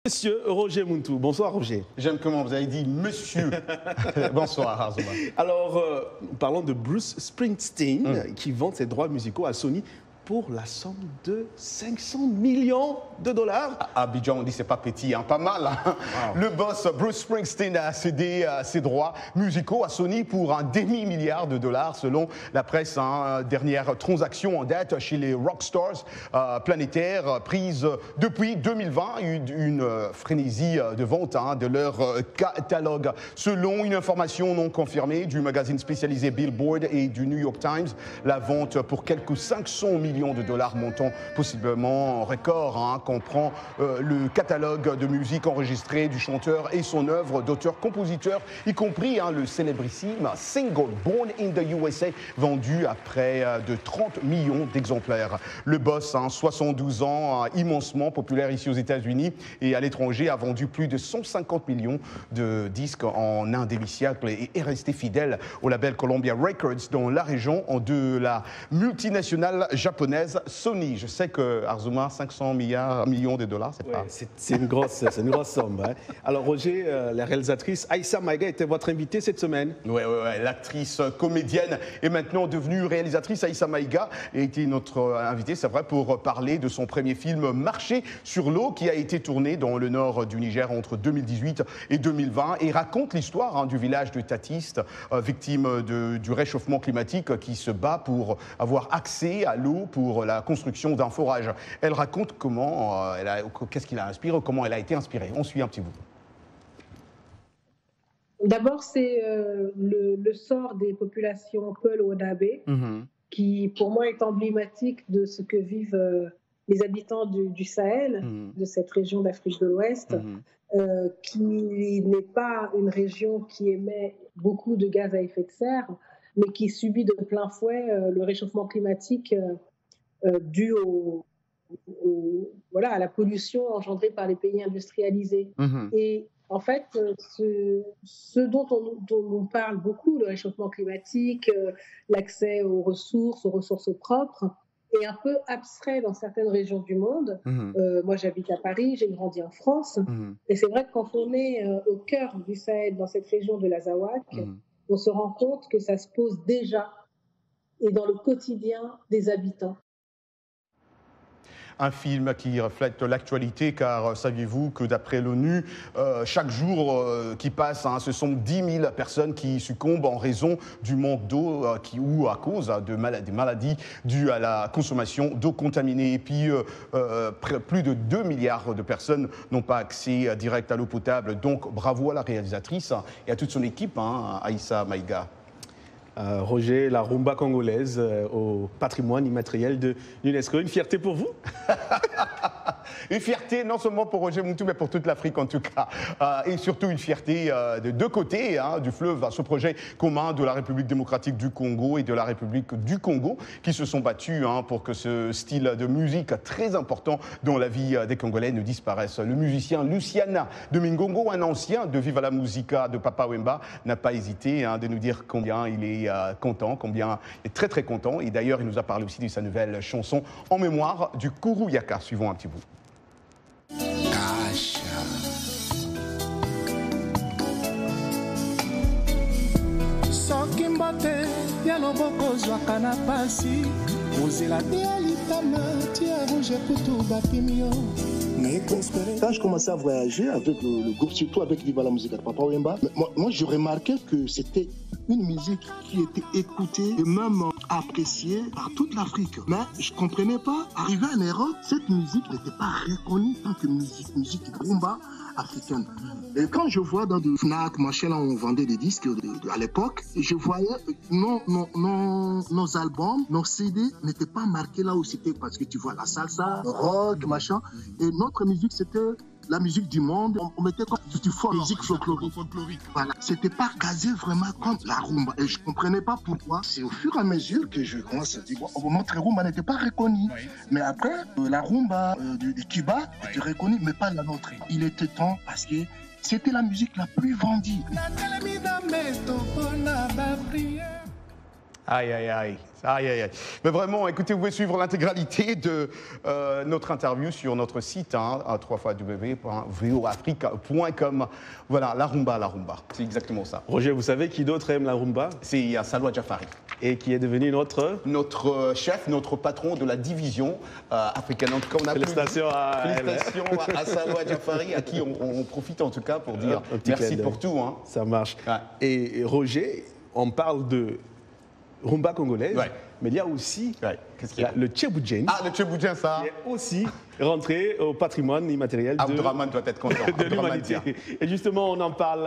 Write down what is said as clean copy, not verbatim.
Monsieur Roger Muntu. Bonsoir Roger. J'aime comment vous avez dit monsieur. Bonsoir Azuma. Alors, nous parlons de Bruce Springsteen qui vend ses droits musicaux à Sony pour la somme de 500 millions de dollars. À Abidjan, on dit c'est pas petit, hein, pas mal. Hein. Wow. Le boss Bruce Springsteen a cédé ses droits musicaux à Sony pour un demi-milliard de dollars selon la presse. Hein. Dernière transaction en date chez les rockstars planétaires prise depuis 2020. Une frénésie de vente hein, de leur catalogue. Selon une information non confirmée du magazine spécialisé Billboard et du New York Times, la vente pour quelques 500 millions de dollars montant possiblement en record hein, comprend le catalogue de musique enregistrée du chanteur et son œuvre d'auteur-compositeur, y compris hein, le célébrissime single Born in the USA vendu à près de 30 millions d'exemplaires. Le boss, hein, 72 ans, immensement populaire ici aux États-Unis et à l'étranger, a vendu plus de 150 millions de disques en un demi-siècle et est resté fidèle au label Columbia Records dans la région de la multinationale japonaise Sony. Je sais que Arzuma, 500 millions de dollars, c'est pas... C'est une grosse somme. Hein. Alors Roger, la réalisatrice Aïssa Maïga était votre invitée cette semaine. Oui, l'actrice comédienne est maintenant devenue réalisatrice. Aïssa Maïga a été notre invitée, c'est vrai, pour parler de son premier film Marcher sur l'eau qui a été tourné dans le nord du Niger entre 2018 et 2020 et raconte l'histoire hein, du village de Tatiste, victime du réchauffement climatique qui se bat pour avoir accès à l'eau pour la construction d'un forage. Elle raconte comment, qu'est-ce qui l'a inspiré, comment elle a été inspirée. On suit un petit bout. D'abord, c'est le sort des populations Peul-Wodabé, qui pour moi est emblématique de ce que vivent les habitants du Sahel, de cette région d'Afrique de l'Ouest, qui n'est pas une région qui émet beaucoup de gaz à effet de serre, mais qui subit de plein fouet le réchauffement climatique dû à la pollution engendrée par les pays industrialisés. Et en fait, ce dont on parle beaucoup, le réchauffement climatique, l'accès aux ressources propres, est un peu abstrait dans certaines régions du monde. Moi, j'habite à Paris, j'ai grandi en France. Et c'est vrai que quand on est au cœur du Sahel, dans cette région de l'Azawad, on se rend compte que ça se pose déjà et dans le quotidien des habitants. Un film qui reflète l'actualité, car saviez-vous que d'après l'ONU, chaque jour qui passe, hein, ce sont 10 000 personnes qui succombent en raison du manque d'eau ou à cause des maladies dues à la consommation d'eau contaminée. Et puis, plus de 2 milliards de personnes n'ont pas accès direct à l'eau potable. Donc, bravo à la réalisatrice et à toute son équipe, hein, Aïssa Maïga. Roger, la rumba congolaise au patrimoine immatériel de l'UNESCO. Une fierté pour vous? Une fierté non seulement pour Roger Muntu, mais pour toute l'Afrique en tout cas. Et surtout une fierté de deux côtés hein, du fleuve, à ce projet commun de la République démocratique du Congo et de la République du Congo qui se sont battus hein, pour que ce style de musique très important dans la vie des Congolais ne disparaisse. Le musicien Luciana de Mingongo, un ancien de Viva la Musica de Papa Wemba, n'a pas hésité hein, de nous dire combien il est content, combien il est très très content. Et d'ailleurs, il nous a parlé aussi de sa nouvelle chanson en mémoire du Kourou Yaka. Suivons un petit bout. Quand je commençais à voyager avec le groupe, surtout avec Viva la Musica de Papa Wemba, moi je remarquais que c'était une musique qui était écoutée et même appréciée par toute l'Afrique. Mais je ne comprenais pas, arrivé en Europe, cette musique n'était pas reconnue tant que musique rumba africaine. Et quand je vois dans des FNAC, machin, là, on vendait des disques à l'époque, je voyais nos albums, nos CD n'étaient pas marqués là où c'était, parce que tu vois la salsa, le rock, machin, et notre musique c'était la musique du monde, on mettait comme du folk, musique folklorique. Voilà, c'était pas casé vraiment comme la rumba. Et je comprenais pas pourquoi. C'est au fur et à mesure que je commence à dire, bon, notre rumba n'était pas reconnue. Oui. Mais après, la rumba du Cuba était reconnue, mais pas la nôtre. Il était temps parce que c'était la musique la plus vendue. Aïe, aïe, aïe. Aïe, aïe, aïe. Mais vraiment, écoutez, vous pouvez suivre l'intégralité de notre interview sur notre site, www.voafrique.com. Voilà, la rumba. C'est exactement ça. Roger, vous savez qui d'autre aime la rumba? C'est Salwa Jafari. Et qui est devenu notre chef, notre patron de la division africaine. En tout cas, on a félicitations à Salwa Jafari, à qui on profite en tout cas pour dire merci pour tout. Hein. Ça marche. Ouais. Et Roger, on parle de rumba congolaise, mais il y a aussi le Tchéboujen. Ah, le Tchéboujen, ça. Qui est aussi rentré au patrimoine immatériel Abdourahmane doit être content. de l'humanité. Et justement, on en parle.